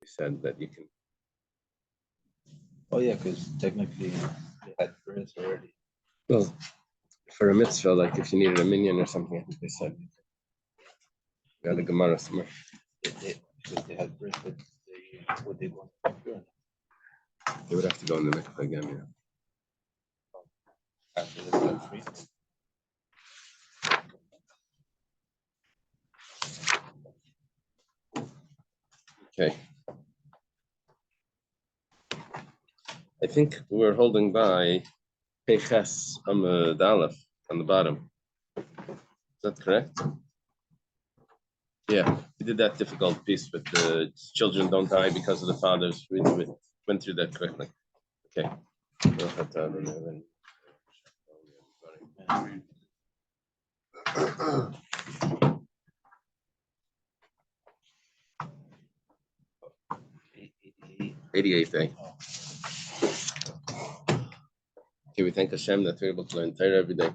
said that you can. Oh yeah, because technically they had birds already. Well, for a mitzvah, like if you needed a minion or something, I think they said you got a Gemara somewhere. Because they had birds, but would they want to be They would have to go in the mikveh again, yeah. after the blood free? Okay. I think we're holding by Peches Amud Aleph on the bottom. Is that correct? Yeah, we did that difficult piece with the children don't die because of the fathers. We went through that quickly. Okay. 88th day. Okay, we thank Hashem that we're able to learn Torah every day.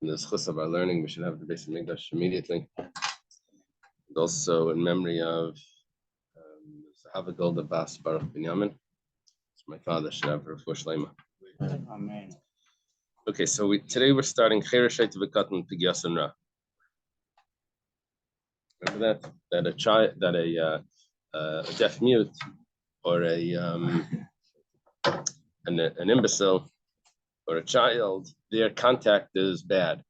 In the schus of our learning, we should have the basic Mikdash immediately. And also in memory of Sahava Golda Bas Baruch Binyamin. So my father should have her Shlema. Amen. Okay, so today we're starting Chereshet V'Katan Pigyas and Ra. Remember that a child, that a deaf mute or an imbecile or a child, their contact is bad,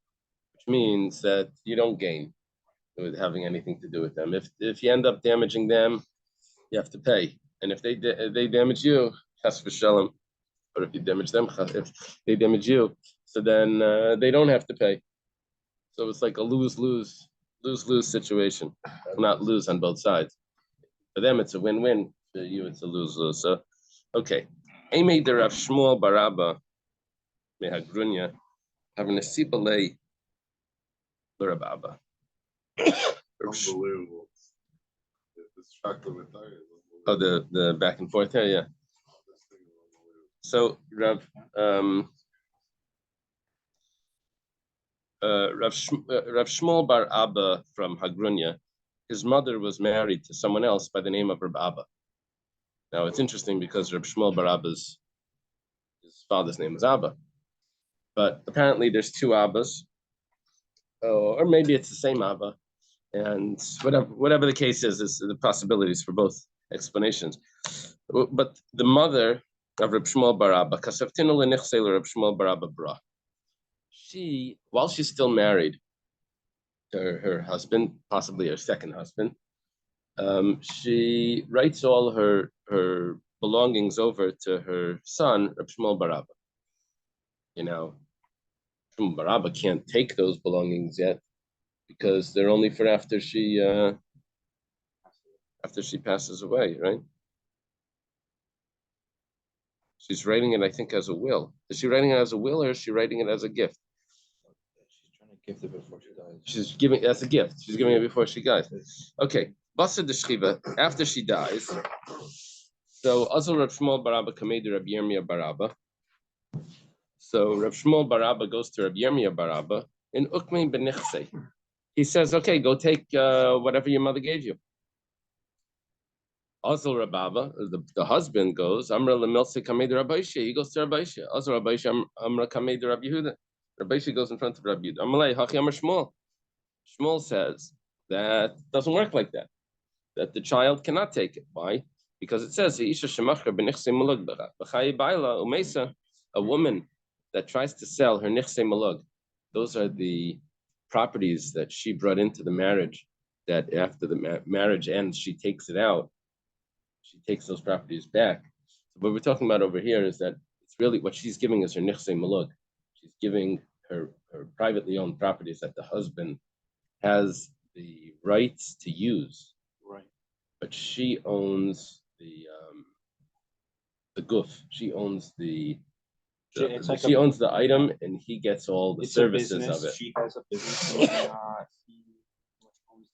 which means that you don't gain with having anything to do with them. If you end up damaging them, you have to pay, and if they damage you, chas v'shalom, or if you damage them, if they damage you, so then they don't have to pay. So it's like a lose-lose situation. Not lose on both sides. For them, it's a win-win. For you, it's a lose-lose. So, okay. Amy de Rav Shmuel Baraba mehagrunya having a sipalei l'Rababa. Unbelievable. Oh, the back and forth here, yeah. So Rav Shmuel Bar Abba from Hagrunya, his mother was married to someone else by the name of Rab Abba. Now it's interesting because Rav Shmuel Bar Abba's his father's name was Abba, but apparently there's two Abbas, or maybe it's the same Abba, and whatever the case is the possibilities for both explanations. But the mother of Rav Shmuel Bar Abba, Kasavtinu l'nichsei Rav Shmuel Bar Abba bra. She, while she's still married to her husband, possibly her second husband, she writes all her belongings over to her son, Reb Shmuel Bar Abba. You know, Shmuel Bar Abba can't take those belongings yet because they're only for after she passes away, right? She's writing it, I think, as a will. Is she writing it as a will or is she writing it as a gift? She's trying to gift it before she dies. She's giving it as a gift. She's giving it before she dies. Okay. Basa de Shchiva, after she dies. So Azul Rav Shmuel Bar Abba Kamei Rav Yirmiyah Bar Abba. So Rav Shmuel Bar Abba goes to Rav Yirmiyah Bar Abba in Ukmei Benichse. He says, okay, go take whatever your mother gave you. Azul Rav Abba, the husband goes, Amra Lemilse Kamei Rav Aisha. He goes to Rav Aisha. Azul Rav Aisha, Amra Kamei Rav Yehuda. Rav Aisha goes in front of Rav Yehuda. Amalei Hachi Amar Shmuel. Shmuel says that doesn't work like that. That the child cannot take it. Why? Because it says a woman that tries to sell her nichse malug. Those are the properties that she brought into the marriage. That after the marriage ends, she takes it out. She takes those properties back. So what we're talking about over here is that it's really what she's giving is her nichse malug. She's giving her privately owned properties that the husband has the rights to use. Right. But she owns the goof. She owns she owns the item, and he gets all the services of it. She has a business. He owns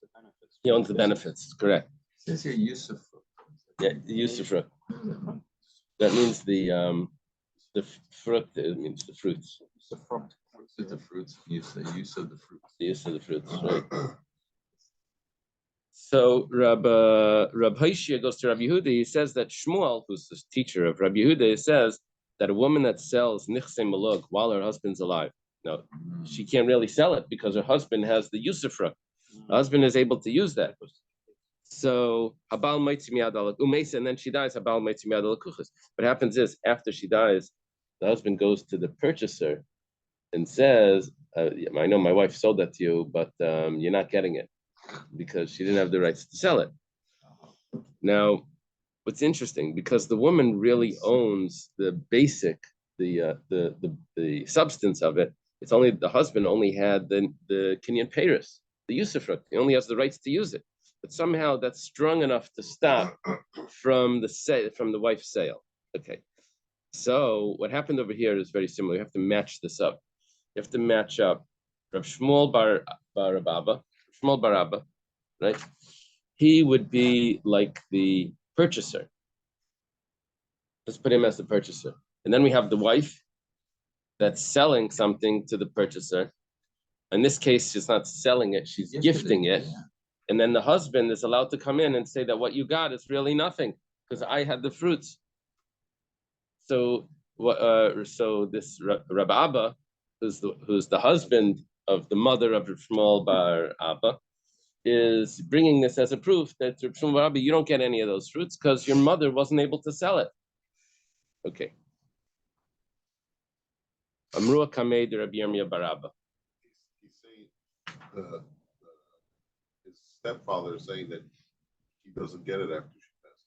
the benefits. He owns the benefits. Correct. It says here use of fruit. Yeah, the use of fruit. That means the fruit. It means the fruits. The fruit. The fruits. Use of the fruits. The use of the fruits. Right. So Rab Hoshia goes to Rabbi Yehuda. He says that Shmuel, who's the teacher of Rabbi Yehuda, says that a woman that sells nichse malug while her husband's alive, no, she can't really sell it because her husband has the usufruct. Her husband is able to use that. So Habal Maitzi Miyad Ala Umesa, and then she dies. Habal Maitzi Miyad Ala Kuchas. What happens is after she dies, the husband goes to the purchaser and says, "I know my wife sold that to you, but you're not getting it because she didn't have the rights to sell it." Now, what's interesting, because the woman really owns the basic, the substance of it. It's only the husband only had the kinyan peiros, the usufruct. He only has the rights to use it. But somehow that's strong enough to stop from the wife's sale. Okay. So what happened over here is very similar. You have to match this up. You have to match up Rav Shmuel Bar Abba, right? He would be like the purchaser. Let's put him as the purchaser. And then we have the wife that's selling something to the purchaser. In this case, she's not selling it, she's gifting it. Yeah. And then the husband is allowed to come in and say that what you got is really nothing because I had the fruits. So this Rabbi Abba, who's the husband of the mother of Shmuel Bar Abba, is bringing this as a proof that Shmuel Bar Abba, you don't get any of those fruits because your mother wasn't able to sell it. Okay. Amrua Kamei de Rabbi Yirmiyah Bar Abba. He's saying his stepfather is saying that he doesn't get it after she passes.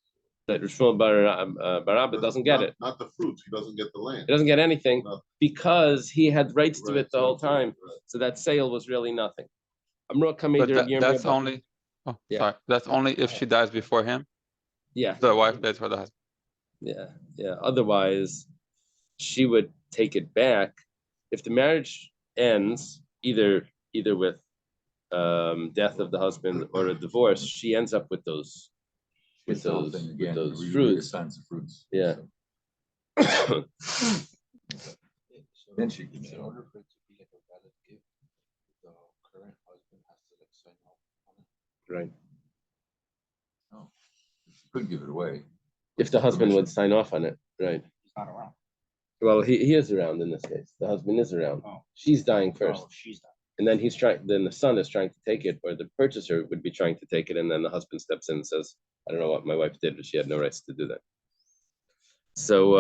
That Shmuel Bar Abba doesn't get it. Not the fruits. He doesn't get the land. He doesn't get anything because he had rights to it the whole time. Right. So that sale was really nothing. But that's only. Oh, yeah. Sorry. That's only if she dies before him. Yeah. The wife dies for the husband. Yeah, yeah. Otherwise, she would take it back if the marriage ends either with death of the husband or a divorce. She ends up with those fruits. Yeah. Then she can, in order for it to be like a valid gift, the current husband has to like sign off on it. Right. No, she could give it away if the husband would sign off on it. Right. He's not around. Well, he is around in this case. The husband is around. Oh. She's dying first. Oh, she's dying. And then then the son is trying to take it, or the purchaser would be trying to take it, and then the husband steps in and says, I don't know what my wife did, but she had no rights to do that. So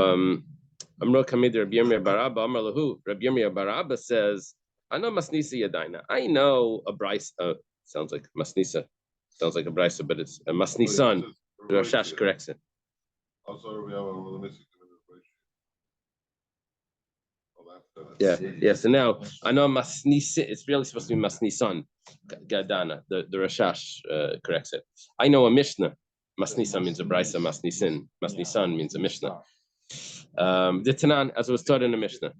Amro Kamid Rabbi Yirmiyah Bar Abba Amar Lahu. Rabbi Yirmiyah Bar Abba says, I know Masnisa Yadaina. I know a Bryce. Sounds like Masnisa. Sounds like a Bryce, but it's a Masnisan. The Rashash corrects it. Also, we have a missing. Yeah. So now I know Masnisi. It's really supposed to be Masnisan. Gadana. The Rashash corrects it. I know a Mishnah. Masnisa means a Brisa. Masnisan means a Mishnah. The Tanan, as it was taught in the Mishnah.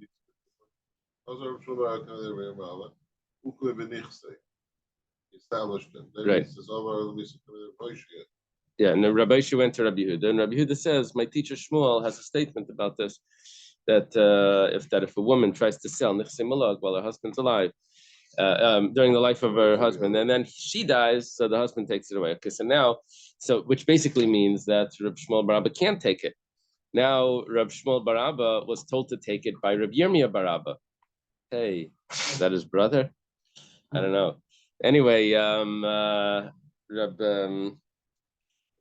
Right. Yeah, and then Rabbi Yehuda went to Rabbi Yehuda, and Rabbi Yehuda says, my teacher Shmuel has a statement about this, that if a woman tries to sell nichse malug while her husband's alive, during the life of her husband, and then she dies, so the husband takes it away. Okay, which basically means that Reb Shmuel Bar Abba can't take it. Now Reb Shmuel Bar Abba was told to take it by Reb Yirmiyah Bar Abba. Hey, is that his brother? I don't know. Anyway, Reb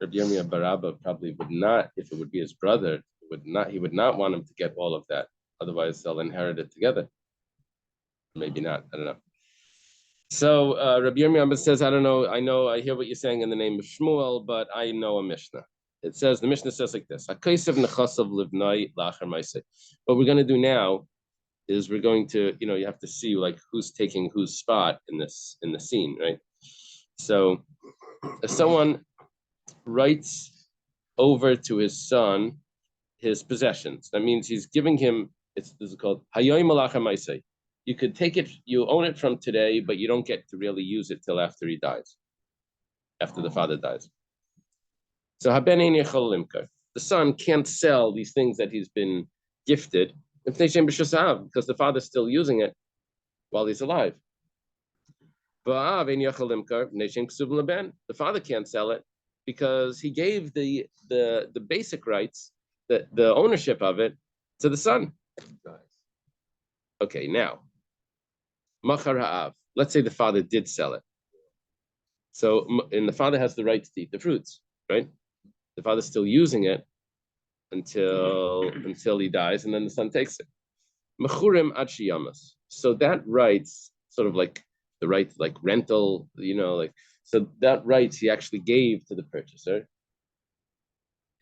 Yirmiyah Bar Abba probably would not, if it would be his brother, he would not want him to get all of that. Otherwise, they'll inherit it together. Maybe not. I don't know. So Rabbi Yirmiyah says, I don't know. I hear what you're saying in the name of Shmuel, but I know a Mishnah. It says, the Mishnah says like this. What we're going to do now is we're going to, you have to see like who's taking whose spot in the scene, right? So if someone writes over to his son his possessions, that means he's giving him, this is called Hayoy Malacha Maisei. You could take it, you own it from today, but you don't get to really use it till after he dies, after the father dies. So the son can't sell these things that he's been gifted because the father's still using it while he's alive. The father can't sell it because he gave the basic rights, the ownership of it, to the son. Okay, now, machar ha'av. Let's say the father did sell it. So, and the father has the right to eat the fruits, right? The father's still using it until he dies, and then the son takes it. Mechurim ad shiyamas. So that rights, sort of like the right, like rental, like, so that rights he actually gave to the purchaser,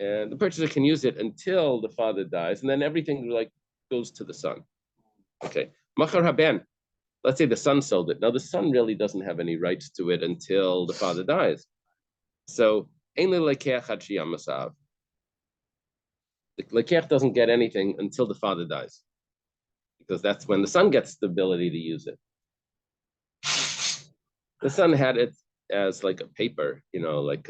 and the purchaser can use it until the father dies, and then everything like goes to the son. Okay, machar haben. Let's say the son sold it. Now the son really doesn't have any rights to it until the father dies. So ein lekeach ad shiyamasav. The lekeach doesn't get anything until the father dies, because that's when the son gets the ability to use it. The son had it as like a paper, like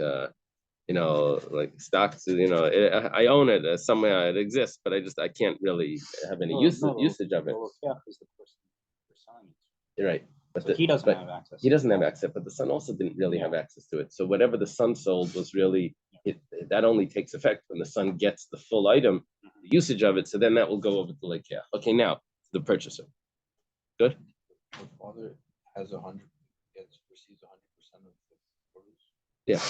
stocks. I own it somewhere. It exists, but I can't really have any usage of it. You're right, but he doesn't have access. He doesn't have access, but the son also didn't really have access to it. So whatever the son sold was really that only takes effect when the son gets the full item, the usage of it. So then that will go over to lekeach. Okay, now the purchaser. Good. The father has 100, receives 100% of the produce. Yeah,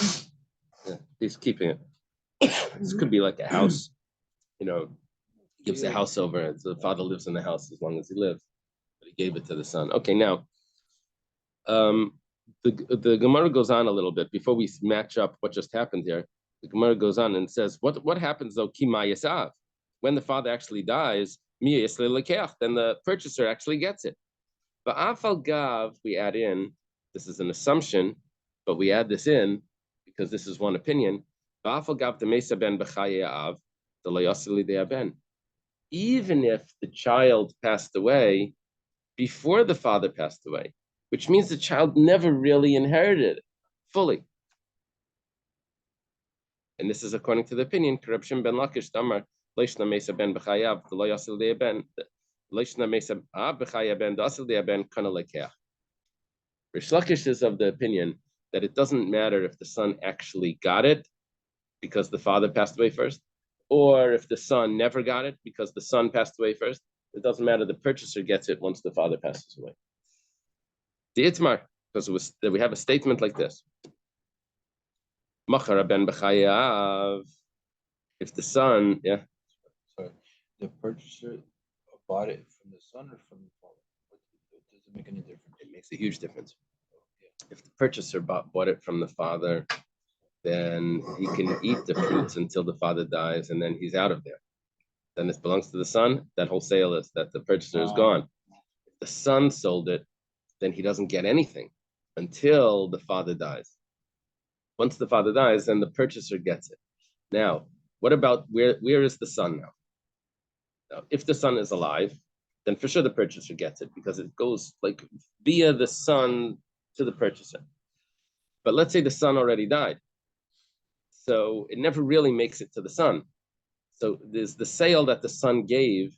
he's keeping it. This could be like a house, gives the house over. So the father lives in the house as long as he lives, but he gave it to the son. Okay, now, the Gemara goes on a little bit before we match up what just happened here. The Gemara goes on and says, what happens though? Ki ma'yasav, when the father actually dies, then the purchaser actually gets it. But afal gav, we add in. This is an assumption, but we add this in because this is one opinion. Even if the child passed away before the father passed away, which means the child never really inherited it fully. And this is according to the opinion, corruption ben Lakish Damar, Leishna Mesa ben Bechayav, the Loyasil de Ben, Leishna Mesa Bechayav ben Dasil de Ben Kana Lekeach. Rish Lakish is of the opinion that it doesn't matter if the son actually got it because the father passed away first, or if the son never got it because the son passed away first. It doesn't matter. The purchaser gets it once the father passes away. The Itmar, because we have a statement like this. Machar ben b'chayav. If the son, Sorry, the purchaser bought it from the son or from the father? Does it make any difference? It makes a huge difference. If the purchaser bought it from the father, then he can eat the fruits until the father dies, and then he's out of there. Then it belongs to the son. That whole sale is that the purchaser is gone. If the son sold it, then he doesn't get anything until the father dies. Once the father dies, then the purchaser gets it. Now, what about where is the son now? Now, if the son is alive, then for sure the purchaser gets it because it goes like via the son to the purchaser. But let's say the son already died. So it never really makes it to the son. So there's the sale that the son gave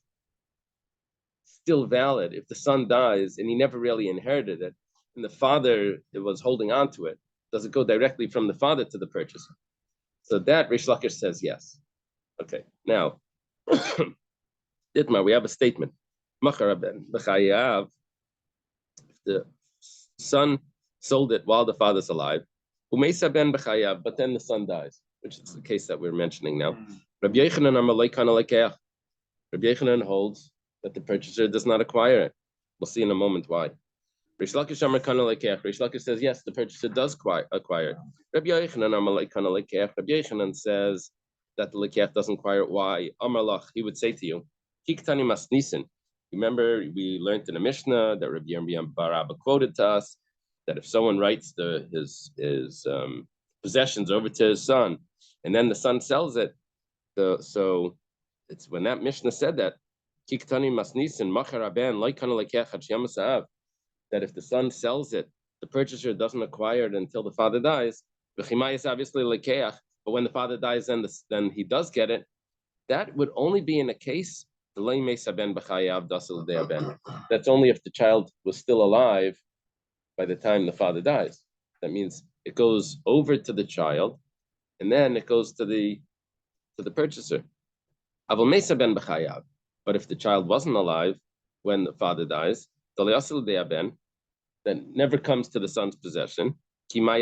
still valid. If the son dies and he never really inherited it, and the father was holding on to it, does it go directly from the father to the purchaser? So that Rish Lakish says yes. Okay, now, Ditmar, we have a statement. Machar ben b'chayav. If the son sold it while the father's alive, Umesa ben b'chayav, but then the son dies, which is the case that we're mentioning now. Rabbi Yochanan holds that the purchaser does not acquire it. We'll see in a moment why. Rish Lakish says yes, the purchaser does acquire it. Rabbi Yochanan says that the lekeach doesn't acquire it. Why? Amarlach, he would say to you, Kiktani masnisin. Remember, we learned in a Mishnah that Rabbi Yirmiyah bar Abba quoted to us that if someone writes his possessions over to his son, and then the son sells it, so it's when that Mishnah said that Kiktani masnisin machar aben loikana lekeach hachiyam sa'av, that if the son sells it, the purchaser doesn't acquire it until the father dies. V'chimai is obviously lekeach, but when the father dies, then he does get it. That would only be in a case that's only if the child was still alive by the time the father dies. That means it goes over to the child, and then it goes to the purchaser. Aval Mesa ben b'chayav. But if the child wasn't alive when the father dies, then never comes to the son's possession. When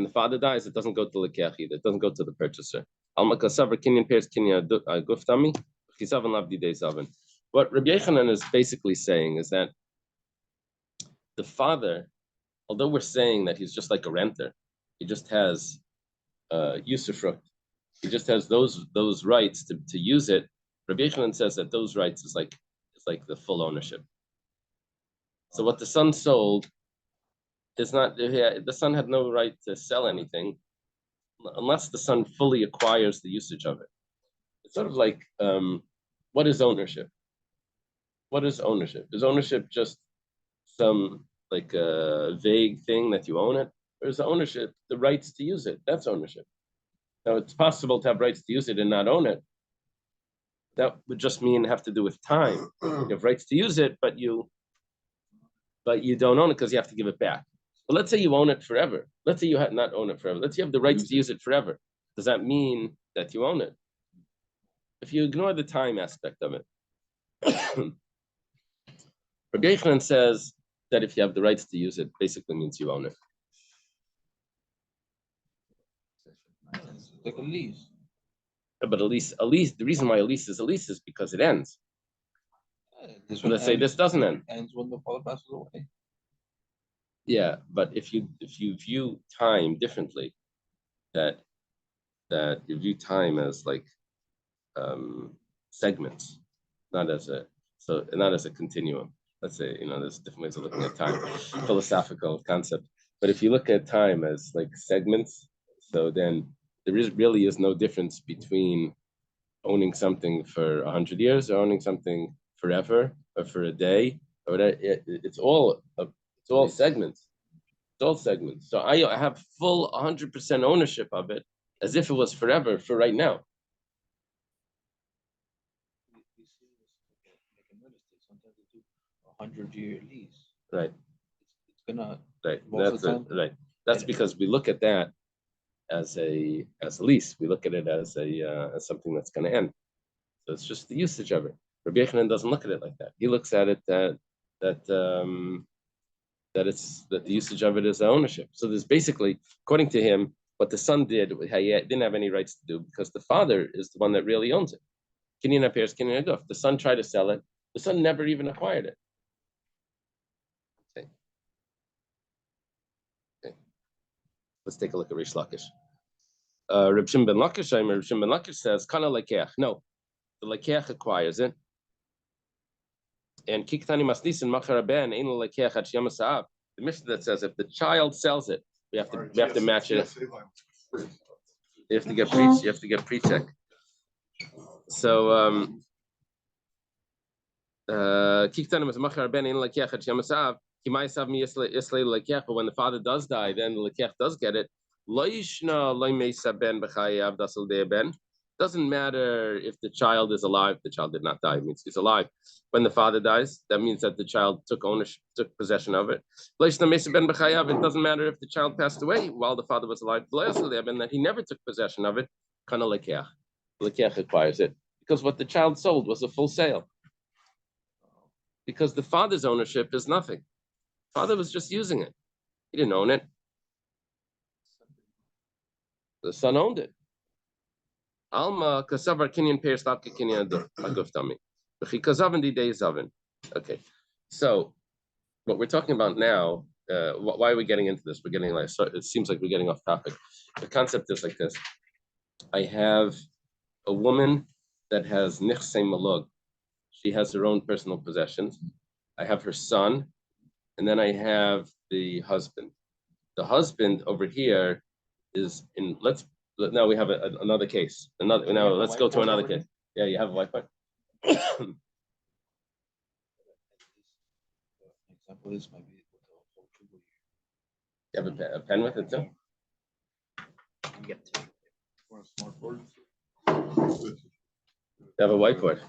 the father dies, it doesn't go to lekeach either. It doesn't go to the purchaser. What Rabbi Yochanan is basically saying is that the father, although we're saying that he's just like a renter, he just has usufruct. He just has those rights to use it. Rabbi Yochanan says that those rights is like the full ownership. So what the son sold is not, the son had no right to sell anything unless the son fully acquires the usage of it. It's sort of like, what is ownership? What is ownership? Is ownership just some like a vague thing that you own it? Or is ownership the rights to use it? That's ownership. Now it's possible to have rights to use it and not own it. That would just mean have to do with time. You have rights to use it, but you don't own it because you have to give it back. But let's say you own it forever. Let's say you have not own it forever. Let's say you have the rights to use it forever. Does that mean that you own it? If you ignore the time aspect of it, Rabbi Yochanan says that if you have the rights to use it, basically means you own it. It's like a lease. But a lease, the reason why a lease is because it ends. This Let's say this doesn't end. Ends when the father passes away. Yeah, but if you view time differently, that you view time as like segments, not as a continuum. Let's say, there's different ways of looking at time, philosophical concept. But if you look at time as like segments, so then there really is no difference between owning something for 100 years or owning something forever or for a day. Or it's all segments. It's all segments. So I have full 100% ownership of it as if it was forever for right now. We see this like in real estate. Sometimes they do 100-year lease. Right. It's gonna Right. most That's of the it. time. Right. That's because we look at that as a lease. We look at it as as something that's going to end. So it's just the usage of it. Rabbi Yochanan doesn't look at it like that. He looks at it that the usage of it is the ownership. So there's basically, according to him, what the son did, he didn't have any rights to do because the father is the one that really owns it. Kinyan appears, Kinyan aguf. The son tried to sell it. The son never even acquired it. Okay. Let's take a look at Rish Lakish. Reb Shimon ben Lakish says, "Kana lekeach." No, the lekeach acquires it. And kiktani masnisin machar ben ein lekeach at yamasaav. The Mishnah that says if the child sells it, we have to match it. You have to get pre-check. So kiktani mas machar ben ein lekeach at yamasaav. But when the father does die, then the lekeach does get it. Doesn't matter if the child is alive. The child did not die. It means he's alive. When the father dies, that means that the child took possession of it. It doesn't matter if the child passed away while the father was alive. And that he never took possession of it. Kana lekeach. Lekeach acquires it because what the child sold was a full sale. Because the father's ownership is nothing. Father was just using it. He didn't own it. The son owned it. Alma kasavar kinyan peirs lavke kinyan aguftami. B'chikazavan di zaven. Okay, so what we're talking about now, why are we getting into this? We're getting it seems like we're getting off topic. The concept is like this. I have a woman that has nichsei malug. She has her own personal possessions. I have her son, and then I have the husband. The husband over here is in. Now we have another case. Now let's go to another case. Yeah, you have a Wi-Fi. Example, this might be You have a pen with it too? You have a whiteboard.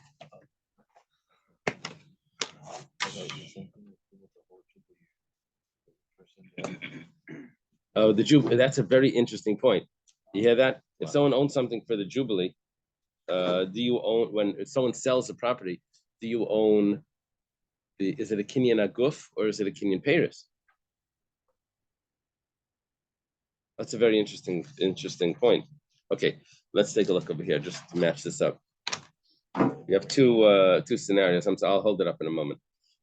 Oh, that's a very interesting point. You hear that? If someone owns something for the Jubilee, do you own, when someone sells the property, do you own is it a Kinyan Aguf or is it a Kinyan Paris? That's a very interesting point. Okay, let's take a look over here just to match this up. We have two scenarios. I'll hold it up in a moment.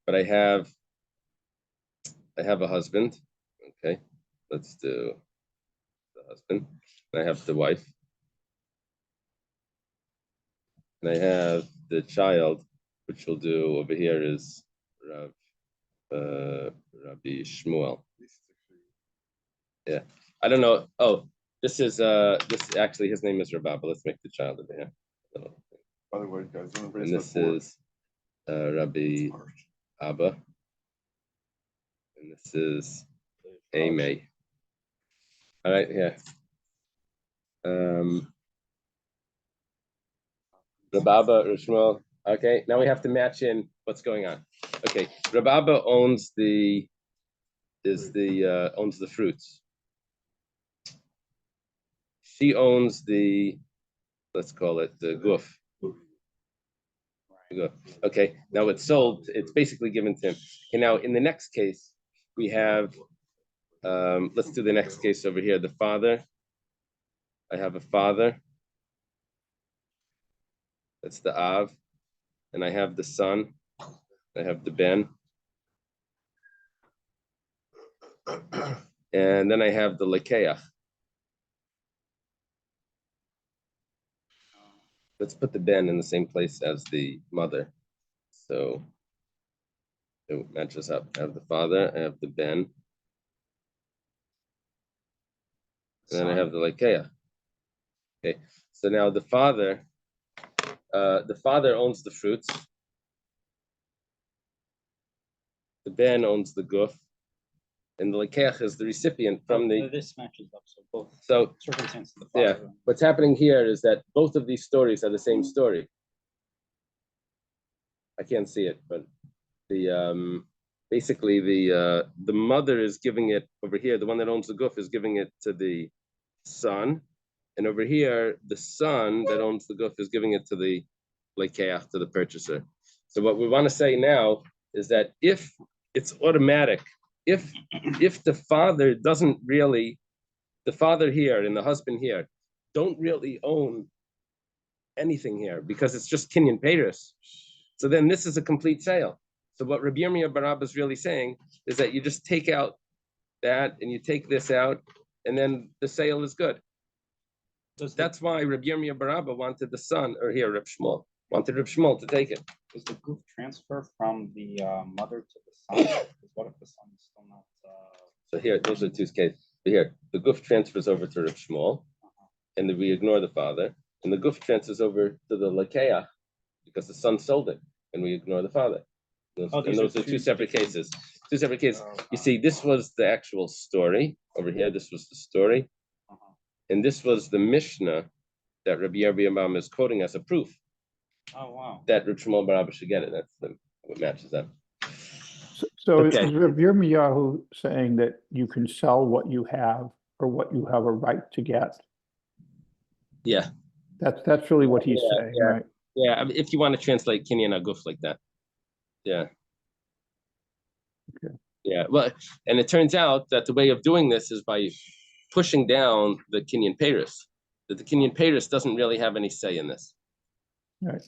But I have a husband. Okay, let's do the husband. And I have the wife. And I have the child, which we'll do over here is Rabbi Shmuel. Yeah, I don't know. Oh, this actually his name is Rabba, but let's make the child over here. By the way, guys, And this is Rabbi Abba. And this is Ame. All right, yeah. Rababa, Rishmal. Okay, now we have to match in what's going on. Okay, Rababa owns the fruits. She owns the, let's call it the guf. Okay, now it's sold. It's basically given to him. Okay, now in the next case, we have. Let's do the next case over here. The father. I have a father. That's the Av, and I have the son. I have the Ben. And then I have the Lekeach. Let's put the Ben in the same place as the mother. So it matches up. I have the father, I have the Ben. And then I have the Lekeach. Okay, so now the father owns the fruits. The Ben owns the guf. And the Lekeach is the recipient from the. This matches up, so both circumstances. Yeah, what's happening here is that both of these stories are the same story. I can't see it, but the basically the mother is giving it over here. The one that owns the guf is giving it to the son, and over here the son that owns the guf is giving it to the lekeach, to the purchaser. So what we want to say now is that if it's automatic, if the father doesn't really, the father here and the husband here don't really own anything here because it's just Kinyan Paris. So then this is a complete sale. So what Rabbi Yirmiyah bar Abba is really saying is that you just take out that and you take this out, and then the sale is good. That's why Rabbi Yirmiyah bar Abba wanted the son, or here Reb Shmuel wanted Reb Shmuel to take it. Does the guf transfer from the mother to the son? Because what if the son is still not? So here, those are two cases. Here, the guf transfers over to Reb Shmuel, and then we ignore the father, and the guf transfers over to the lakeach because the son sold it, and we ignore the father. Those are two separate cases. Two separate cases. You see, this was the actual story over here. This was the story, and this was the Mishnah that Rabbi Yirmiyah is quoting as a proof. Oh wow! That Reb Shmuel bar Abba should get it. That's what matches up. So Okay. is Rabbi Yirmiyahu saying that you can sell what you have or what you have a right to get? Yeah. That's really what he's saying, right? Yeah, I mean, if you want to translate Kinyan Aguf like that. Yeah. Okay. Yeah, well, and it turns out that the way of doing this is by pushing down the Kinyan Paris. That the Kinyan Paris doesn't really have any say in this. Right.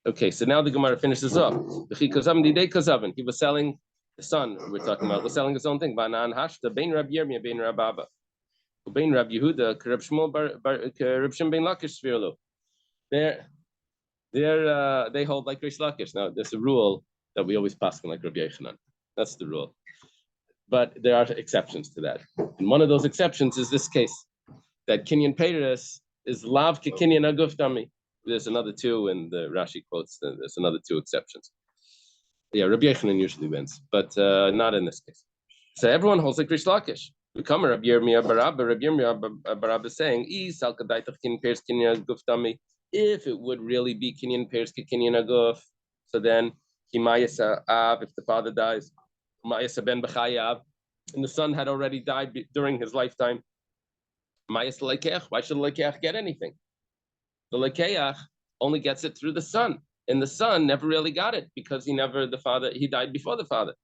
Okay, so now the Gemara finishes up. He was selling, the son we're talking about was selling his own thing. Banan hashta bein Rabbi Yirmiyah bein Rabbi Abba. Bein Rabbi Yehuda Reb Shmuel Reb Shimon bein Lakish Svirlu. They hold like Rish Lakish. Now there's a rule that we always pass on like Rabbi Yochanan. That's the rule. But there are exceptions to that. And one of those exceptions is this case, that Kinyan Paris is lav ke Kinyan Aguf dami. There's another two, and the Rashi quotes, there's another two exceptions. Yeah, Rabbi Yochanan usually wins, but not in this case. So everyone holds like Rish Lakish. We come Rabbi Yirmiyah bar Abba. Rabbi Yirmiyah bar Abba is saying, if it would really be Kinyan Paris ke Kinyan Aguf, so then Himayasa Av, if the father dies, Himayasa ben b'chayav, and the son had already died during his lifetime. Why should the lekeach get anything? The lekeach only gets it through the son, and the son never really got it because he died before the father.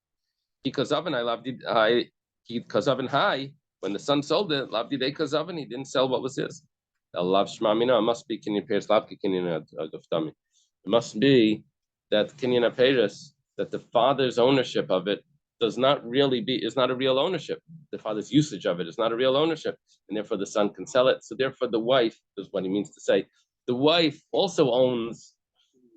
Because of an high, when the son sold it, lavdi de kazavan, he didn't sell what was his. Lav shmamina, it must be kinyan peres lavki kinyan aguftami. It must be that kinyan peres, that the father's ownership of it is not a real ownership. The father's usage of it is not a real ownership, and therefore the son can sell it. So therefore the wife is what he means to say. The wife also owns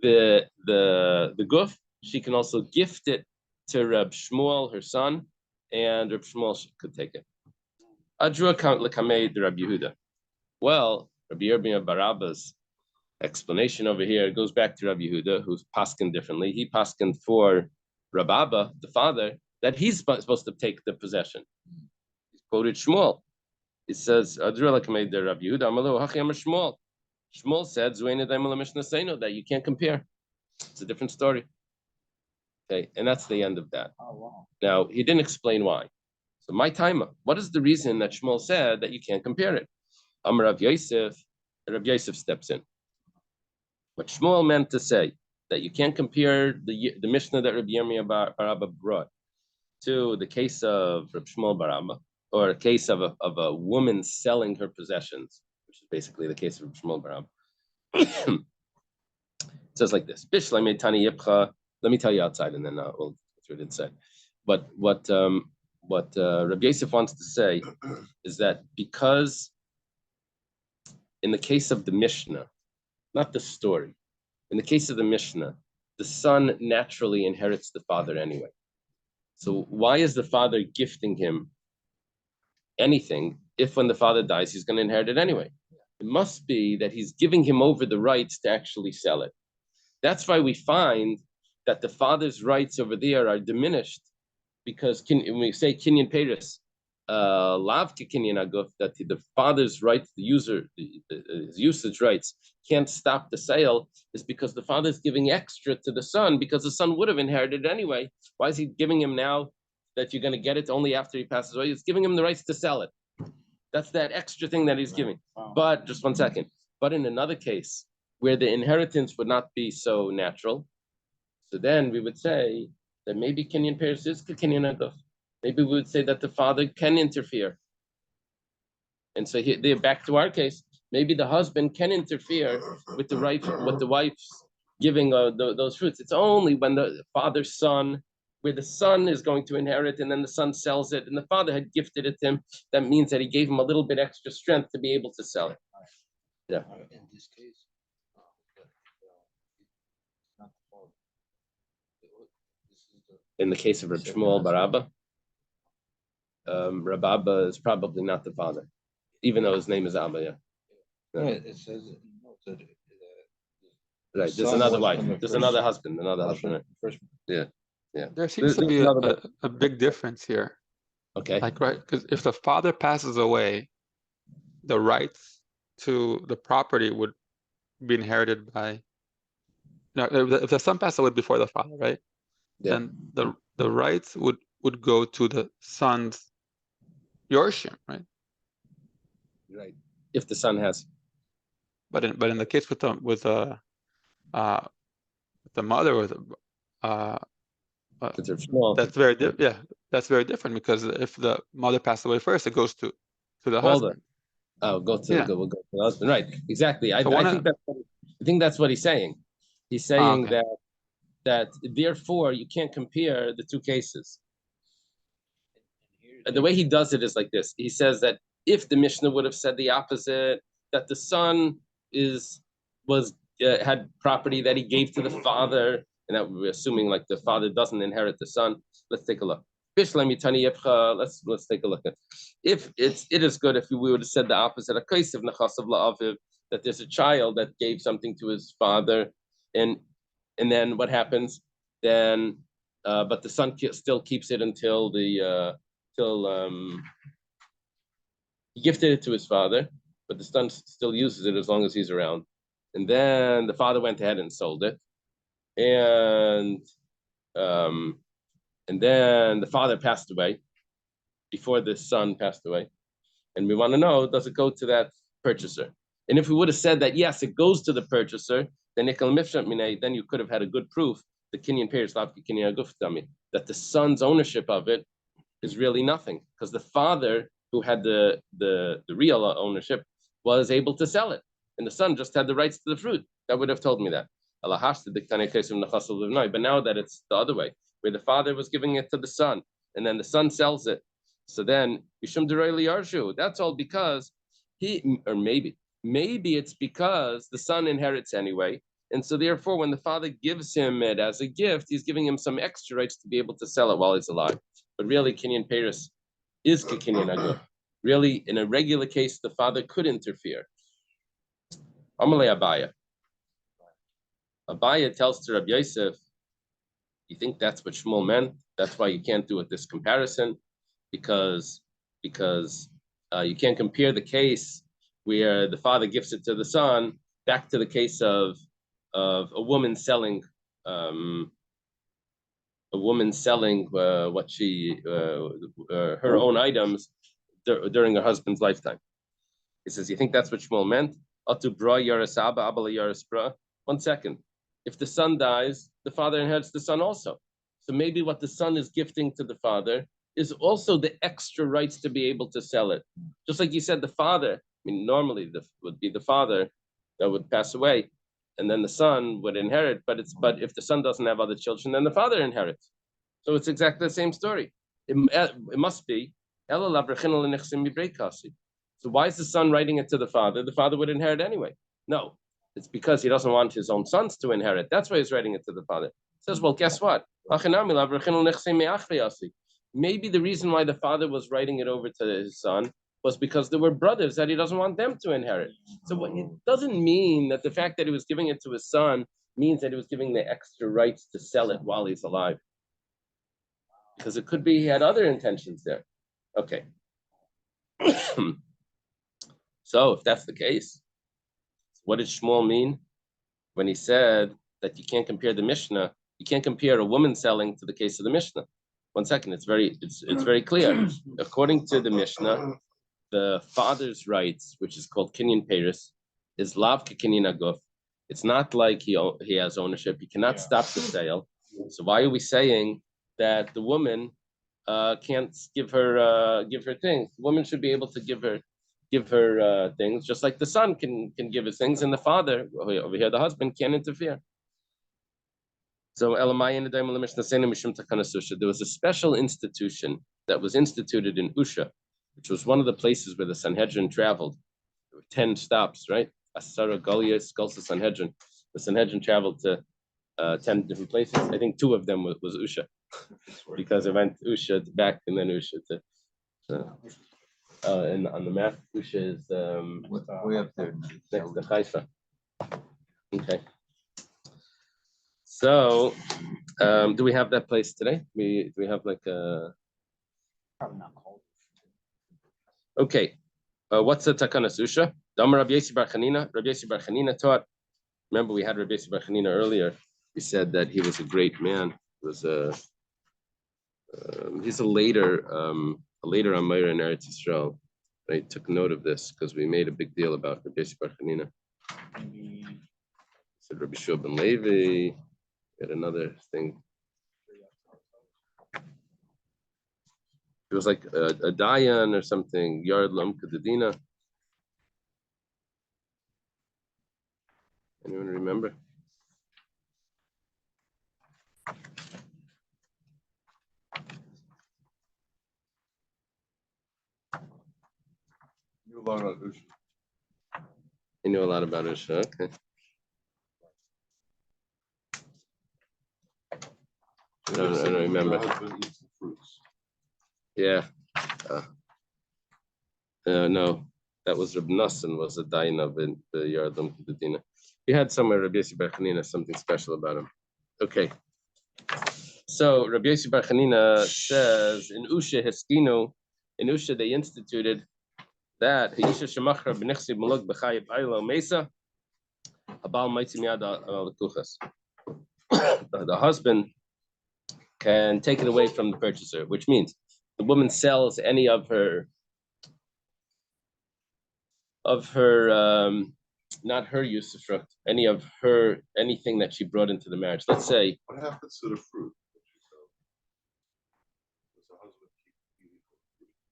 the guf. She can also gift it to Reb Shmuel, her son, and Reb Shmuel could take it. Adrua l'kamei de Reb Yehuda. Well, Rabbi Yirmiyah bar Abba's explanation over here goes back to Rabbi Yehuda, who's paskin differently. He paskin for Rab Abba, the father, that he's supposed to take the possession. He's quoted Shmuel. It says, Adrua l'kamei de Reb Yehuda, amalu hachi amar Shmuel. Shmuel said, that you can't compare. It's a different story. Okay, and that's the end of that. Oh, wow. Now, he didn't explain why. So my timer, what is the reason that Shmuel said that you can't compare it? Amar Rav Yosef steps in. What Shmuel meant to say, that you can't compare the Mishnah that Rabbi Yirmiyah bar Abba brought to the case of Rabbi Shmuel bar Abba, or a case of a woman selling her possessions, which is basically the case of Rabbi Shmuel bar Abba. It says like this, Bishlai made Tani Yipcha. Let me tell you outside, and then we'll go through it inside. But what Rabbi Yosef wants to say is that because in the case of the Mishnah, not the story, in the case of the Mishnah, the son naturally inherits the father anyway. So why is the father gifting him anything if when the father dies, he's going to inherit it anyway? It must be that he's giving him over the rights to actually sell it. That's why we find that the father's rights over there are diminished, because when we say kinyan peris, lav kinyan aguf, that the father's rights, his usage rights can't stop the sale, is because the father's giving extra to the son, because the son would have inherited it anyway. Why is he giving him now that you're going to get it only after he passes away? He's giving him the rights to sell it. That's that extra thing that he's giving. But just 1 second. But in another case where the inheritance would not be so natural, so then we would say that maybe kinyan peris is kinyan aguf. Maybe we would say that the father can interfere. And so they're back to our case. Maybe the husband can interfere with the wife's giving those fruits. It's only when the father's son, where the son is going to inherit, and then the son sells it, and the father had gifted it to him. That means that he gave him a little bit extra strength to be able to sell it. Yeah. In this case, not the fault. In the case of Reb Shmuel bar Abba, Reb Abba is probably not the father, even though his name is Abba. Yeah. No, it says that Right. There's another wife. There's another husband. Right? Yeah. Yeah. There seems to be a big difference here. Okay. Like, right, because if the father passes away, the rights to the property would be inherited by. No, if the son passed away before the father, right? Yeah. Then the rights would go to the son's yorshim, right? Right. If the son has. But in the case with the mother, that's very that's very different, because if the mother passed away first, it goes to the husband. We'll go to the husband. Right. Exactly. So I think that's what he's saying. He's saying that therefore you can't compare the two cases. And the way he does it is like this. He says that if the Mishnah would have said the opposite, that the son had property that he gave to the father, and that we're assuming like the father doesn't inherit the son. Let's take a look. Let's take a look at if it is good if we would have said the opposite. A case of nechasav la'aviv, that there's a child that gave something to his father, and then what happens? Then, but the son still keeps it until he gifted it to his father, but the son still uses it as long as he's around. And then the father went ahead and sold it, and then the father passed away, before the son passed away. And we want to know, does it go to that purchaser? And if we would have said that, yes, it goes to the purchaser, then you could have had a good proof, the Kinyan Peiros Lavki Kinyan Aguf dummy, that the son's ownership of it is really nothing, because the father who had the real ownership was able to sell it, and the son just had the rights to the fruit. That would have told me that. But now that it's the other way, where the father was giving it to the son, and then the son sells it, so then that's all because maybe it's because the son inherits anyway, and so therefore when the father gives him it as a gift, he's giving him some extra rights to be able to sell it while he's alive. But really, Kinyan Peiros is Kinyan Aguf. Really, in a regular case, the father could interfere. Amalei Abaya. Abaya tells to Rabbi Yosef, you think that's what Shmuel meant? That's why you can't do it this comparison, because you can't compare the case where the father gives it to the son back to the case of a woman selling what she her own items during her husband's lifetime. He says, you think that's what Shmuel meant? One second. If the son dies, the father inherits the son also. So maybe what the son is gifting to the father is also the extra rights to be able to sell it. Just like you said, the father, I mean, normally would be the father that would pass away, and then the son would inherit, but if the son doesn't have other children, then the father inherits. So it's exactly the same story. It must be. So why is the son writing it to the father? The father would inherit anyway. No, it's because he doesn't want his own sons to inherit. That's why he's writing it to the father. He says, well, guess what? Maybe the reason why the father was writing it over to his son was because there were brothers that he doesn't want them to inherit. So it doesn't mean that the fact that he was giving it to his son means that he was giving the extra rights to sell it while he's alive. Because it could be he had other intentions there. Okay. So if that's the case, what did Shmuel mean when he said that you can't compare the Mishnah? You can't compare a woman selling to the case of the Mishnah. One second, it's very clear. According to the Mishnah, the father's rights, which is called Kinyan Peiros, is lav Kinyan Aguf. It's not like he has ownership. He cannot stop the sale. So why are we saying that the woman can't give her things? The woman should be able to give her things, just like the son can give his things, and the father over here, the husband, can't interfere. So there was a special institution that was instituted in Usha, which was one of the places where the Sanhedrin traveled. There were 10 stops, right? Asara Golias, Gulsa Sanhedrin. The Sanhedrin traveled to 10 different places. I think 2 of them was Usha, because it went Usha to back and then Usha to. And on the map, Usha is way up there. next to Haifa. Okay. So, do we have that place today? Do we have like a? Probably not called. Okay. What's the Takanas Usha? Damar Rabbi Yossi Bar Chanina. Rabbi Yossi Bar Chanina taught. Remember, we had Rabbi Yossi Bar Chanina earlier. We said that he was a great man. He was he's a later Amir in Eretz Yisrael. I took note of this because we made a big deal about Rabbi Yossi Bar Chanina. Said Rabbi Shua ben Levi. Had another thing. It was like a Dayan or something. Yard Lam Kadadina. Anyone remember? You learn on Usha. You know a lot about Usha. Okay. I don't remember. The husband eats the fruits. Yeah. No, that was Reb Nassan was a dayan of the Yardim Kedina. He had somewhere Rabbi Yossi Bar Chanina, something special about him. Okay. So Rabbi Yossi Bar Chanina says in Usha Heskino, in Usha they instituted that the husband can take it away from the purchaser, which means the woman sells any of her not her usufruct, anything that she brought into the marriage. Let's say What happens to the fruit?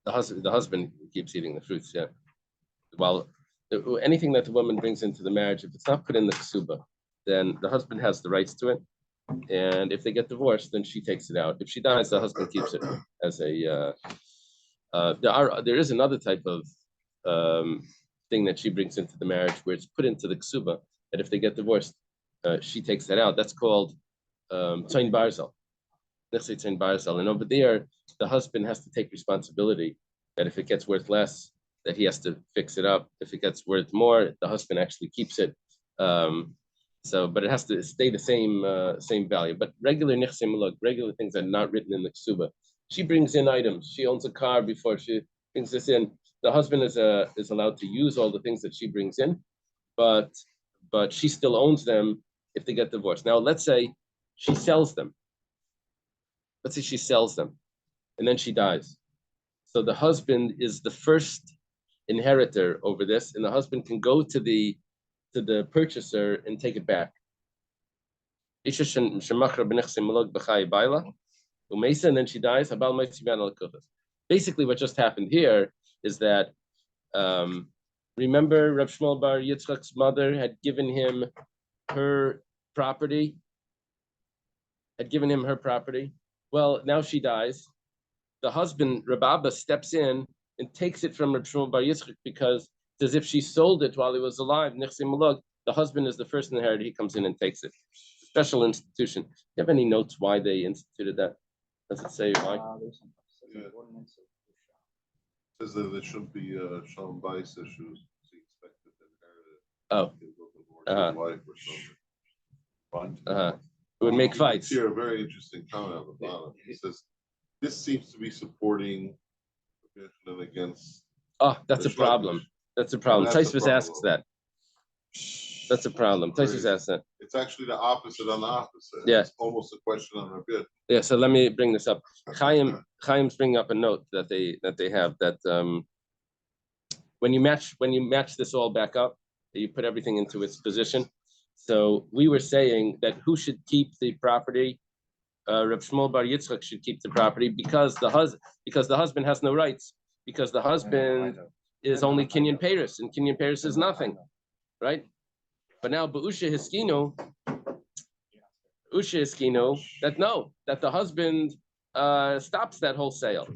Does the husband keep eating the fruit? the husband keeps eating the fruits, yeah. While anything that the woman brings into the marriage, if it's not put in the ksuba, then the husband has the rights to it. And if they get divorced, then she takes it out. If she dies, the husband keeps it as a. There is another type of thing that she brings into the marriage where it's put into the ksuba, that if they get divorced, she takes that out. That's called tzayin barzel. Let's say tzayin barzel. And over there, the husband has to take responsibility that if it gets worth less, that he has to fix it up. If it gets worth more, the husband actually keeps it. But it has to stay the same value. But regular nichse malug, regular things that are not written in the ksuba. She brings in items. She owns a car before she brings this in. The husband is allowed to use all the things that she brings in, but she still owns them if they get divorced. Now, let's say she sells them. Let's say she sells them, and then she dies. So the husband is the first inheritor over this, and the husband can go to the purchaser and take it back. And then she dies. Basically, what just happened here is that remember Reb Shmuel Bar Yitzchak's mother had given him her property. Well, now she dies. The husband, Reb Abba, steps in and takes it from Reb Shmuel Bar Yitzchak because it's as if she sold it while he was alive. The husband is the first inheritor. He comes in and takes it. Special institution. Do you have any notes why they instituted that? Does it say why? There's some ordinance of It says that there shouldn't be shalom bayis issues. She expected to inherit it. Oh. Wife or something. It would make fights. Here, a very interesting comment on the bottom. He says, this seems to be supporting and against. Oh, that's a problem. That's a Taisvus asks problem. that. That's a problem. Taisvus asks that. It's actually the opposite on the opposite. Yeah. It's almost a question on Rabbi. Yeah, so let me bring this up. Chaim's bringing up a note that they have that when you match this all back up, you put everything into its position. So we were saying that who should keep the property? Reb Shmuel Bar Yitzchak should keep the property because the husband has no rights, because the husband is only Kinyan Paris, and Kinyan Paris is nothing, right? But now Usha Hiskino, that the husband stops that wholesale.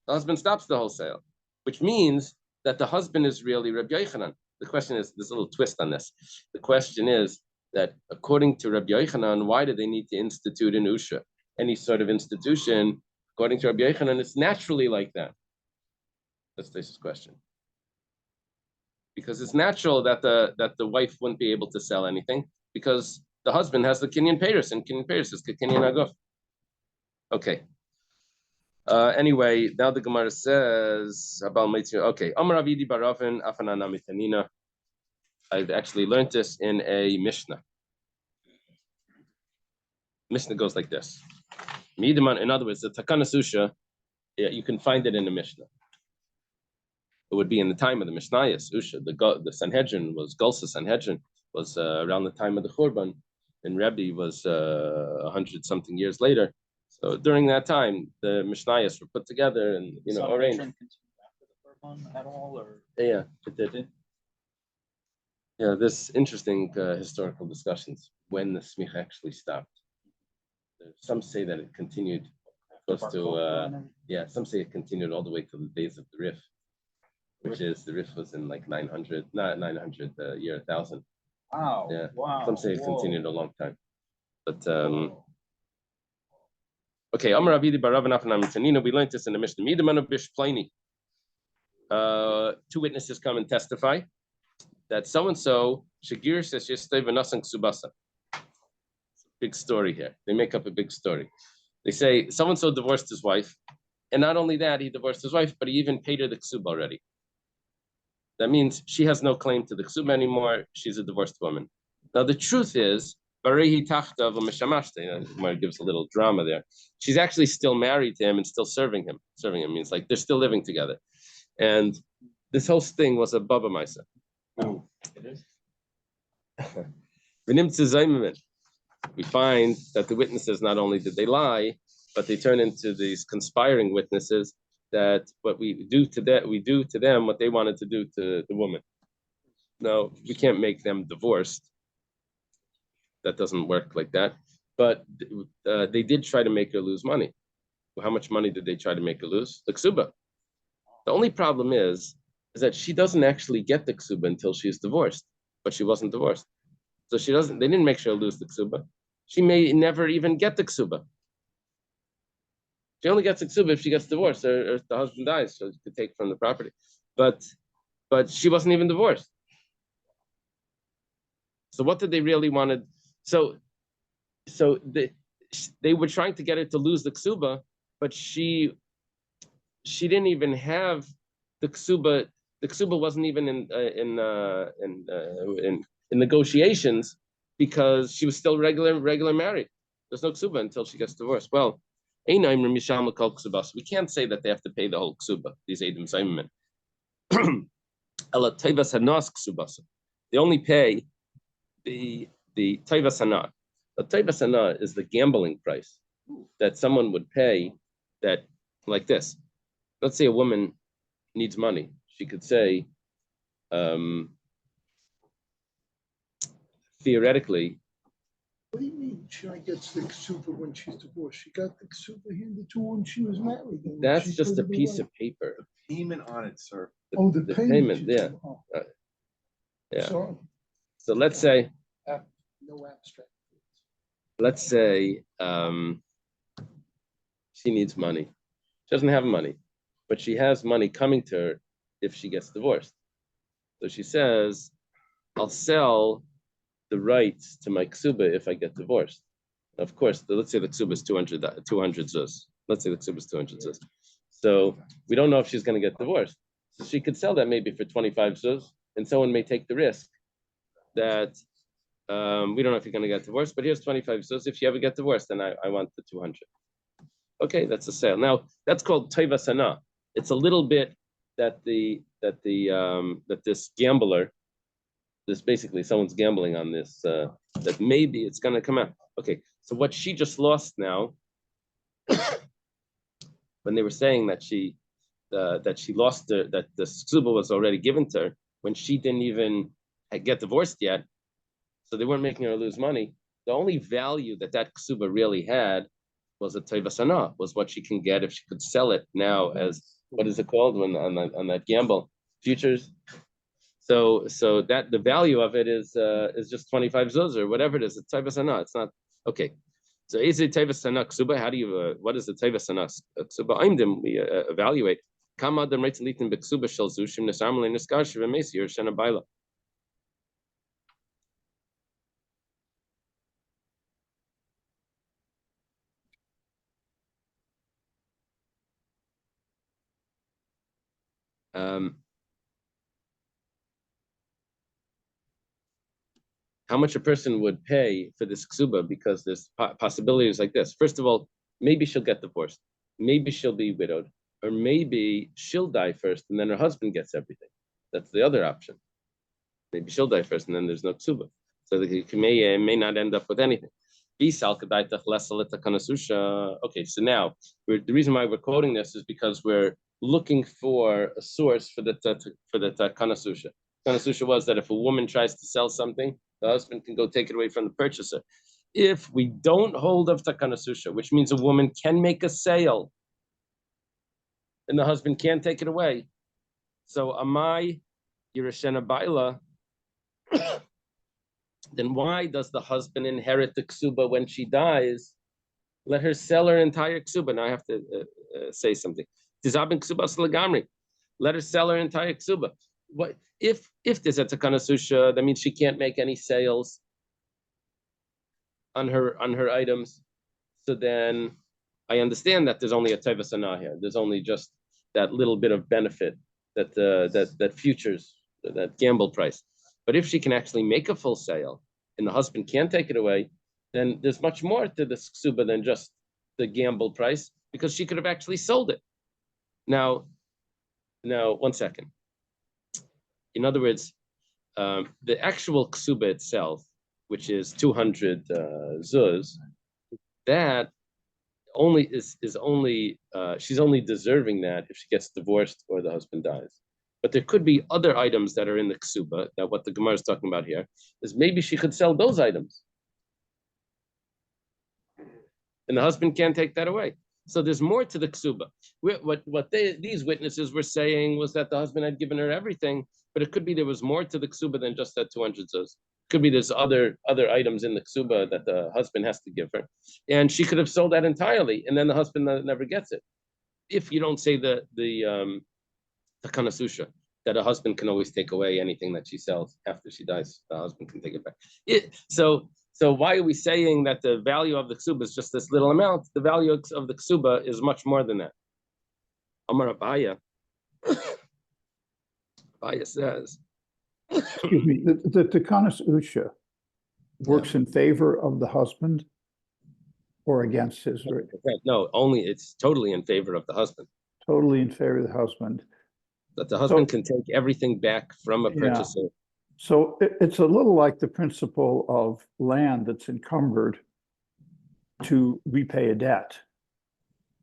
The husband stops the wholesale, which means that the husband is really Rabbi Yochanan. The question is, there's a little twist on this. The question is that according to Rabbi Yochanan, why do they need to institute an Usha? Any sort of institution, according to Rabbi Yochanan, it's naturally like that. That's this question. Because it's natural that the wife wouldn't be able to sell anything because the husband has the Kinyan Paris, and Kinyan Paris is Kinyan Aguf. Okay. Anyway, now the Gemara says about okay, Amar Avidi Baravin Afanana Mitanina. I've actually learned this in a Mishnah. Mishnah goes like this. In other words, the Takana Susha, you can find it in the Mishnah. It would be in the time of the Mishnayos. Usha, the Sanhedrin was Golsa Sanhedrin was around the time of the Churban, and Rebbe was 100-something years later. So during that time, the Mishnayos were put together and arranged. After the Churban at all, or Yeah, it did. Yeah, there's interesting historical discussions when the smicha actually stopped. Some say that it continued close to some say it continued all the way to the days of the Rif, which is the Rif was in like 900, not 900, the year 1000. Wow. Yeah. Wow. Some say it continued a long time, but okay. Amar Avidi Baravan Afanam Tanina. We learned this in the Mishnah. Midaman of Bish Pliny. Two witnesses come and testify that so and so Shagir says Yestay V'Nasan Ksubasa. Big story here. They make up a big story. They say so and so divorced his wife, and not only that, he divorced his wife, but he even paid her the ksuba already. That means she has no claim to the ksuba anymore. She's a divorced woman. Now the truth is Barehi tachtav u'mishamashte. Gemara gives a little drama there. She's actually still married to him and still serving him. Serving him means like they're still living together. And this whole thing was a baba maisa. No, it is. We find that the witnesses, not only did they lie, but they turn into these conspiring witnesses that what we do to them what they wanted to do to the woman. Now, we can't make them divorced. That doesn't work like that. But they did try to make her lose money. Well, how much money did they try to make her lose? The ksuba. The only problem is that she doesn't actually get the ksuba until she's divorced, but she wasn't divorced. So they didn't make sure lose the ksuba. She may never even get the ksuba. She only gets the ksuba if she gets divorced or if the husband dies, so she could take from the property. But she wasn't even divorced. So what did they really wanted? So they were trying to get her to lose the ksuba, but she didn't even have the ksuba. The ksuba wasn't even in negotiations because she was still regular married. There's no ksuba until she gets divorced. Well, we can't say that they have to pay the whole ksuba. These Eidim Simon. They only pay the Taivas Hana. The Taivas Hana is the gambling price that someone would pay that, like this. Let's say a woman needs money. She could say, theoretically. What do you mean? She gets the ksuba when she's divorced? She got the ksuba handed to her when she was married. That's just a piece of paper. The payment on it, sir. The payment. Yeah. Oh. Yeah. So let's say. No abstract. Let's say she needs money. She doesn't have money, but she has money coming to her if she gets divorced. So she says, I'll sell the rights to my ksuba if I get divorced. Of course, let's say the ksuba is 200 zuz. Let's say the ksuba is 200 zuz. So we don't know if she's going to get divorced. So she could sell that maybe for 25 zuz, and someone may take the risk that we don't know if you're going to get divorced, but here's 25 zuz. If you ever get divorced, then I want the 200. Okay, that's a sale. Now that's called taiva sana. It's a little bit that this gambler, this basically someone's gambling on this, that maybe it's going to come out. Okay, so what she just lost now, when they were saying that she lost that the ksuba was already given to her when she didn't even get divorced yet, so they weren't making her lose money. The only value that ksuba really had was a taiva sana, was what she can get if she could sell it now as, what is it called when on that gamble, futures. So that the value of it is just 25 zuz or whatever it is. It's taiva sana. It's not okay. So is it taiva sana ksuba? How do you what is the taiva sana ksuba? We evaluate. Kamma Daf writes litin b'ksuba shel zushim nesamle niskar shivamesi or shena baila. How much a person would pay for this ksuba, because there's possibilities like this. First of all, maybe she'll get divorced, maybe she'll be widowed, or maybe she'll die first and then her husband gets everything. That's the other option. Maybe she'll die first and then there's no ksuba, so that he may not end up with anything. Okay, so now the reason why we're quoting this is because we're looking for a source for the kanasusha. Kanasusha was that if a woman tries to sell something, the husband can go take it away from the purchaser. If we don't hold of takanasusha, which means a woman can make a sale and the husband can't take it away, so amai yirashena baila, then why does the husband inherit the ksuba when she dies? Let her sell her entire ksuba. Now I have to say something. Let her sell her entire ksuba. What if there's a takanasusha? That means she can't make any sales on her items. So then I understand that there's only a taiva sana here. There's only just that little bit of benefit that futures, that gamble price. But if she can actually make a full sale and the husband can't take it away, then there's much more to this ksuba than just the gamble price, because she could have actually sold it. Now, 1 second. In other words, the actual ksuba itself, which is 200 zuz, that only is only she's only deserving that if she gets divorced or the husband dies. But there could be other items that are in the ksuba, that what the Gemara is talking about here is maybe she could sell those items, and the husband can't take that away. So there's more to the ksuba. These witnesses were saying was that the husband had given her everything, but it could be there was more to the ksuba than just that 200 zuz. Could be there's other items in the ksuba that the husband has to give her, and she could have sold that entirely, and then the husband never gets it. If you don't say the kanasusha, that a husband can always take away anything that she sells after she dies, the husband can take it back. So why are we saying that the value of the ksuba is just this little amount? The value of the ksuba is much more than that. Amar Abaya, Abaya says, Excuse me, the Takanas Usha works in favor of the husband or against his, no, it's totally in favor of the husband. totally in favor of the husband. That the husband can take everything back from a Yeah. purchaser. So it's a little like the principle of land that's encumbered to repay a debt.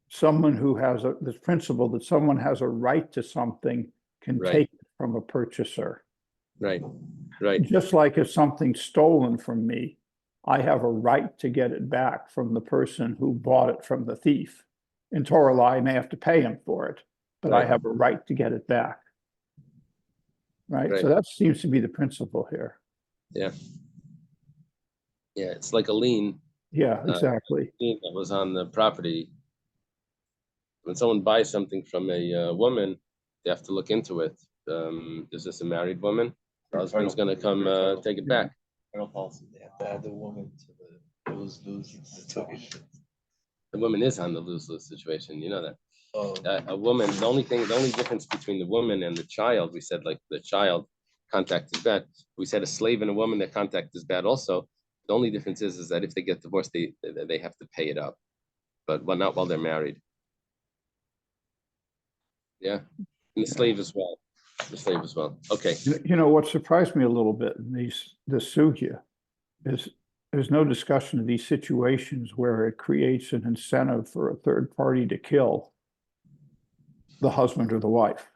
Someone who has this principle that someone has a right to something can Right. take it from a purchaser. Right. Just like if something's stolen from me, I have a right to get it back from the person who bought it from the thief. In Torah law, I may have to pay him for it, but I Right. have a right to get it back. Right? Right. So that seems to be the principle here. Yeah, it's like a lien. Yeah, exactly. Lien that was on the property. When someone buys something from a woman, they have to look into it. Is this a married woman? The husband's going to come take it back. They have to add the woman to the lose-lose situation. The woman is on the lose-lose situation. You know that. Oh, A woman, the only difference between the woman and the child, we said, like the child contact is bad. We said a slave and a woman, their contact is bad also. The only difference is that if they get divorced, they have to pay it up, but not while they're married. Yeah, and the slave as well. Okay. You know, what surprised me a little bit in this sugya is there's no discussion of these situations where it creates an incentive for a third party to kill the husband or the wife.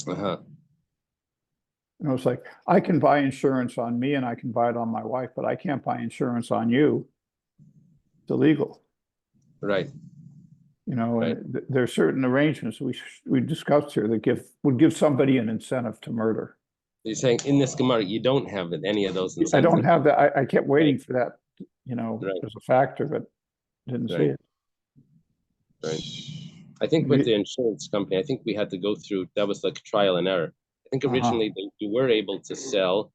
Uh-huh. You know, it's like, I can buy insurance on me and I can buy it on my wife, but I can't buy insurance on you. It's illegal. Right. You know, Right. and there are certain arrangements we discussed here that would give somebody an incentive to murder. You're saying in this Gemara, you don't have any of those incentives. I don't have that. I kept waiting for that, you know, Right. as a factor, but didn't see Right. it. Right. I think with the insurance company, I think we had to go through, that was like trial and error. I think originally you were able to sell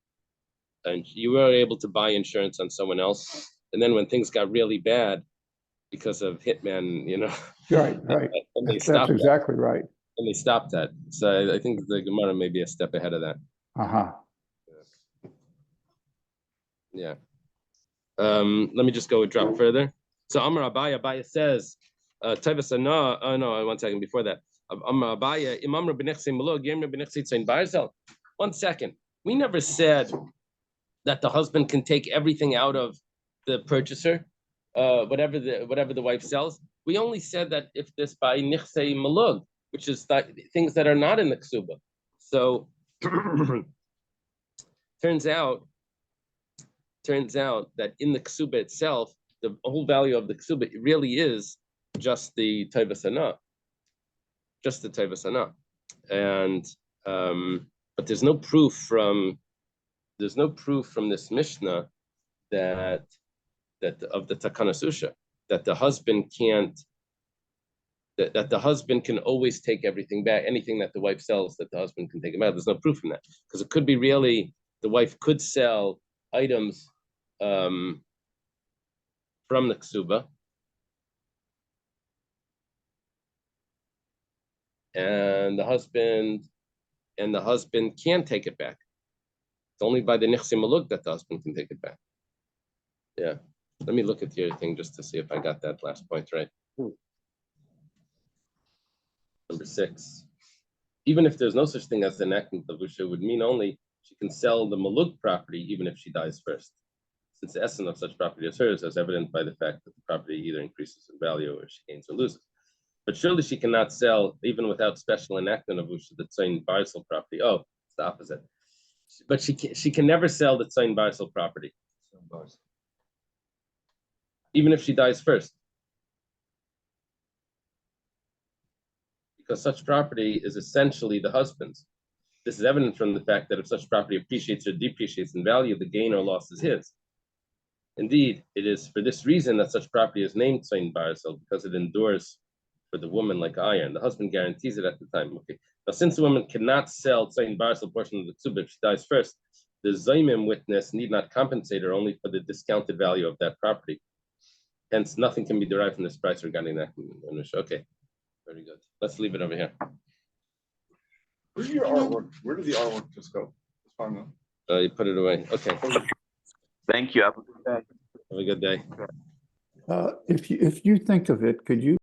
and you were able to buy insurance on someone else. And then when things got really bad because of hitmen, you know. Right. And they That's stopped exactly right. And they stopped that. So I think the Gemara may be a step ahead of that. Yeah. Let me just go a drop further. So Amar Abaya says, no, 1 second before that. Amar Abaya, Imam Rabinechse Malog, Yem Rabinechse Tzain Barzel. 1 second. We never said that the husband can take everything out of the purchaser, whatever the wife sells. We only said that if this by Nichse Malog, which is things that are not in the ksuba. So turns out that in the ksuba itself, the whole value of the ksuba really is just the tevasana, and but there's no proof from this Mishnah that of the Takana Susha that the husband can't. That the husband can always take everything back, anything that the wife sells, that the husband can take it back. There's no proof from that, because it could be really the wife could sell items from the ksuba, and the husband can take it back. It's only by the nichse maluk that the husband can take it back. Yeah, let me look at your thing just to see if I got that last point right. Number 6. Even if there's no such thing as enactment of Usha, would mean only she can sell the Maluk property even if she dies first, since the essence of such property is hers, as evident by the fact that the property either increases in value or she gains or loses. But surely she cannot sell, even without special enactment of Usha, the Tzayin Barsal property. Oh, it's the opposite. But she can never sell the Tzayin Barsal property, even if she dies first. Because such property is essentially the husband's. This is evident from the fact that if such property appreciates or depreciates in value, the gain or loss is his. Indeed, it is for this reason that such property is named Tzayin Barsal, because it endures for the woman like iron. The husband guarantees it at the time. Okay. Now, since the woman cannot sell Tzayin Barsal portion of the ksubah if she dies first, the Zaymim witness need not compensate her only for the discounted value of that property. Hence, nothing can be derived from this price regarding that. Okay. Very good. Let's leave it over here. Where's your artwork? Where did the artwork just go? Let's find out. You put it away. Okay. Thank you. Have a good day. Have a good day. If you think of it, could you